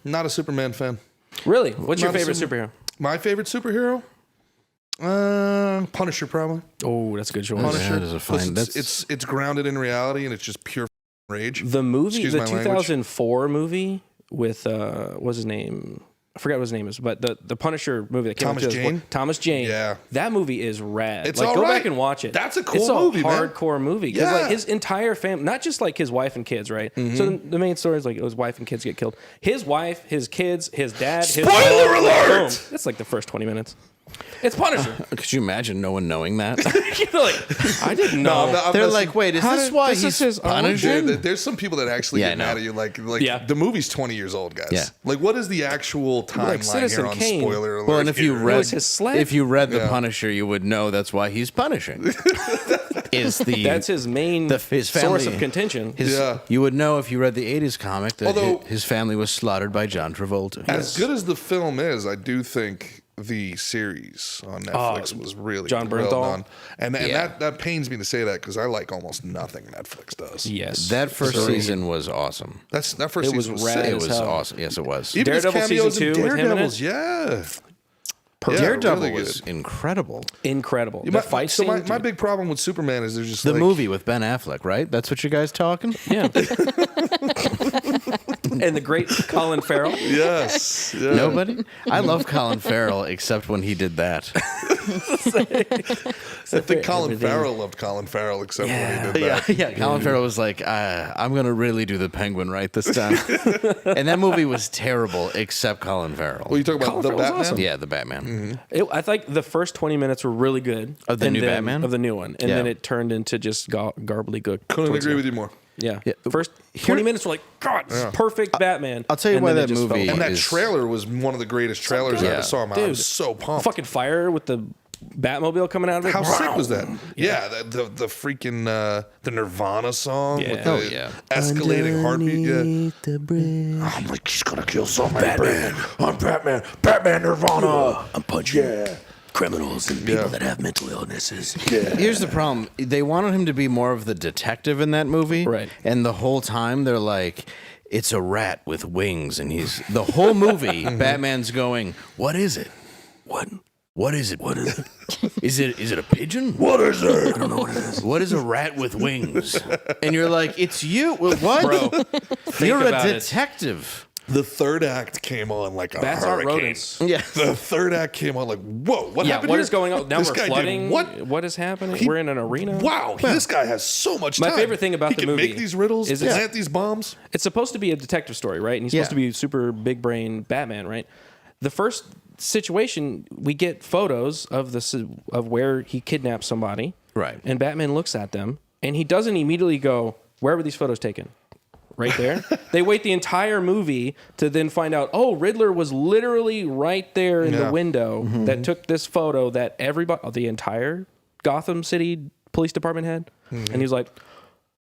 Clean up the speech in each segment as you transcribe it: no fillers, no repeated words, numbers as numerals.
Not a Superman fan. Really? What's your favorite superhero? My favorite superhero? Punisher, probably. Oh, that's a good choice. Punisher. That is a fine. It's grounded in reality and it's just pure rage. The movie, Excuse the my 2004 movie with what's his name? I forgot what his name is, but the Punisher movie that came Thomas out Jane? Thomas Jane. Yeah. That movie is rad. It's like all go right. back and watch it. That's a cool it's movie, man. It's a hardcore movie because Yeah. like his entire family, not just like his wife and kids, right? So the main story is like his wife and kids get killed. His wife, his kids, his dad. Spoiler his alert! Boom. That's like the first 20 minutes. It's Punisher. Could you imagine no one knowing that? You're like, I didn't know. They're like, wait, is this why this is he's his Punisher? There's some people that actually Yeah, get I know. mad at you. Like Yeah. the movie's 20 years old, guys. Yeah. Like, what is the actual timeline Citizen here on Kane. spoiler alert? Well, and if you here? read was his sled. if you read the Yeah. Punisher, you would know that's why he's punishing. That's his main his source family- of contention. Yeah. You would know if you read the 80s comic that Although- his family was slaughtered by John Travolta. As good as the film is, I do think the series on Netflix was really John well Bernthal? done. And Yeah. that pains me to say that because I like almost nothing Netflix does. Yes. That first season was awesome. That first It was season was rad sick. It as was hell. awesome. Yes, it was. Even his Daredevil cameos season in 2 with him in Daredevils, it? yeah. Daredevil really was good. incredible. Incredible. The fight so scene. my big problem with Superman is there's just The like, movie with Ben Affleck, right? That's what you guys talking? Yeah. And the great Colin Farrell. Yes. Yeah. Nobody? I love Colin Farrell except when he did that. I think Colin Farrell loved Colin Farrell except when he did Yeah, that. yeah. Colin Farrell was like, I'm going to really do the Penguin right this time. And that movie was terrible except Colin Farrell. Well, you talking about Colin the Farrell's Batman? awesome. Yeah, the Batman. I think the first 20 minutes were really good. Of the and new then- Batman? Of the new one. And Yeah. then it turned into just garbly good. Couldn't agree with you more. Yeah. Yeah. The first 20 minutes were like, God, this is perfect Batman. I'll tell you And why then it that just movie- fell And apart. that is- trailer was one of the greatest trailers I Yeah. ever saw. Man, I Dude, was so pumped. fucking fire with the Batmobile coming out of it. How sick was that? Yeah, the freaking the Nirvana song Yeah. with the Oh, yeah. escalating heartbeat. Yeah. I'm like, he's gonna kill somebody. Batman. I'm Batman. Batman Nirvana. I'm punching criminals and people Yeah. that have mental illnesses. Here's the problem. They wanted him to be more of the detective in that movie. Right. And the whole time they're like, it's a rat with wings. And he's the whole movie, Batman's going, what is it? What is it? What is it? Is it a pigeon? What is it? I don't know what it is. What is a rat with wings? And you're like, it's you. Well, what? Bro, You're a about it. detective. The third act came on like a Bats aren't hurricane. rodents. Yeah. The third act came on like, whoa, what Yeah, happened what here? is going on? Now This we're guy did flooding. what? What is happening? We're in an arena. Wow, this guy has so much My time. favorite thing about he the can movie make these riddles, is it's- plant these bombs. It's supposed to be a detective story, right? And he's supposed Yeah. to be super big brain Batman, right? The first situation, we get photos of of where he kidnaps somebody. Right. And Batman looks at them, and he doesn't immediately go, where were these photos taken? Right there. They wait the entire movie to then find out, oh, Riddler was literally right there in the window that took this photo that everybody, the entire Gotham City Police Department had. And he was like,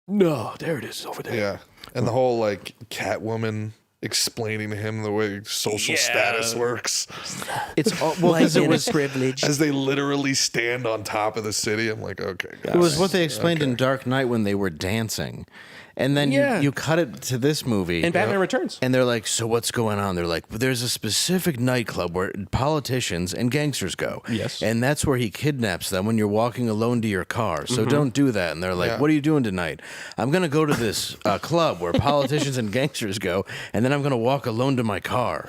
no, there it is over there. Yeah, and the whole like Catwoman explaining to him the way social status works It's well, because it was privilege. as they literally stand on top of the city. I'm like, okay, guys. It was what they explained in Dark Knight when they were dancing. And then Yeah. you cut it to this movie. And Batman Returns. And they're like, so what's going on? They're like, well, there's a specific nightclub where politicians and gangsters go. Yes. And that's where he kidnaps them when you're walking alone to your car. So don't do that. And they're like, what are you doing tonight? I'm going to go to this club where politicians and gangsters go, and then I'm going to walk alone to my car.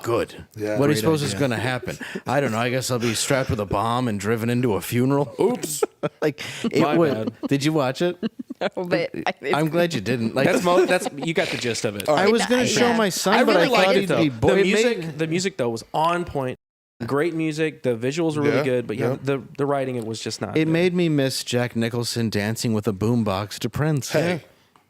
Good. Yeah. What do you suppose is going to happen? I don't know. I guess I'll be strapped with a bomb and driven into a funeral. Oops. Like, it My would. bad. Did you watch it? But I'm glad you didn't. Like, That's you got the gist of it. I was going to show Yeah. my son, but I thought he'd be bored. The music though was on point. Great music. The visuals were really Yeah, good, but yeah. the writing it was just not. It good. made me miss Jack Nicholson dancing with a boombox to Prince. Hey,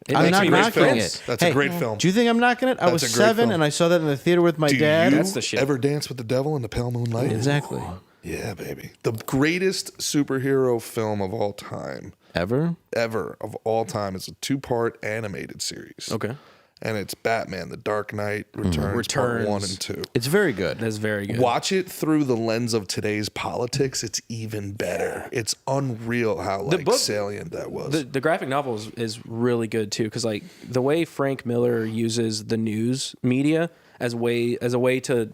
It I'm makes not me miss knocking Prince. it. That's a great film. Do you think I'm knocking it? I was That's a great 7 film. and I saw that in the theater with my do dad. you That's the shit. ever dance with the devil in the pale moonlight? Exactly. Yeah, baby. The greatest superhero film of all time, Ever? ever of all time, is a 2-part animated series. Okay. and it's Batman: The Dark Knight Returns, Part 1 and 2. It's very good. That's very good. Watch it through the lens of today's politics. It's even better. It's unreal how salient that was. The graphic novel is really good too, because like the way Frank Miller uses the news media as a way to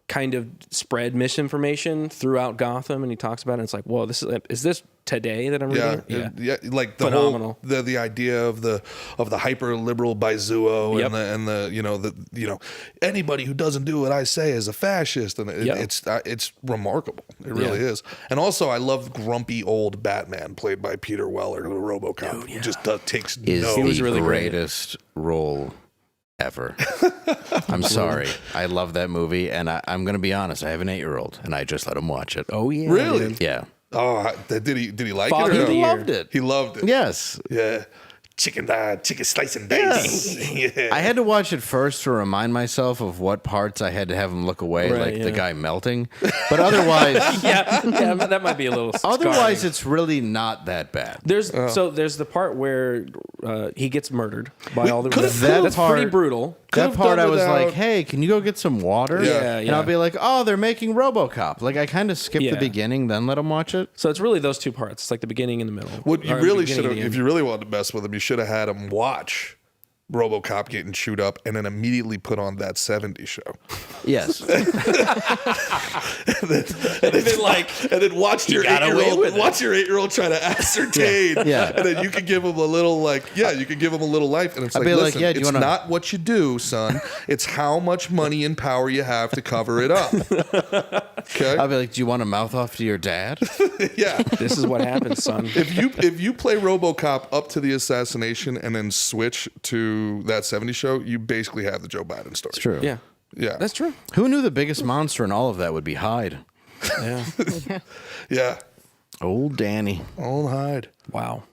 kind of spread misinformation throughout Gotham, and he talks about it. And it's like, whoa, is this today that I'm reading? Yeah, like the phenomenal. Whole, the idea of the hyper liberal Baizuo and the anybody who doesn't do what I say is a fascist, and it's remarkable. It really is. And also, I love grumpy old Batman played by Peter Weller, the RoboCop, who just takes the really greatest role ever. I'm sorry. I love that movie, and I'm going to be honest. I have an 8-year-old, and I just let him watch it. Oh yeah, really? Man. Yeah. Oh, did he like Father it? Or of the no? Year. Loved it. He loved it. Yes. Yeah. Chicken slice and dice. Yeah. I had to watch it first to remind myself of what parts I had to have him look away, the guy melting. But otherwise, yeah, that might be a little. Otherwise, scarring. it's really not that bad. There's the part where he gets murdered by all the. That's pretty brutal. That part I was like, hey, can you go get some water? Yeah. And I'll be like, oh, they're making RoboCop. Like, I kind of skipped the beginning, then let him watch it. So it's really those two parts. It's like the beginning and the middle. What you really should have, if you really wanted to mess with him, you should have had him watch RoboCop getting chewed up and then immediately put on That 70s Show. Yes. and then watch your 8-year-old try to ascertain. Yeah. And then you can give him a little you can give him a little life. And it's like, listen, it's not what you do, son. It's how much money and power you have to cover it up. Okay. I'll be like, do you want to mouth off to your dad? Yeah. This is what happens, son. If you play RoboCop up to the assassination and then switch to That 70s Show, you basically have the Joe Biden story. It's true. Yeah. Yeah. That's true. Who knew the biggest monster in all of that would be Hyde? Yeah. Yeah. Old Danny. Old Hyde. Wow.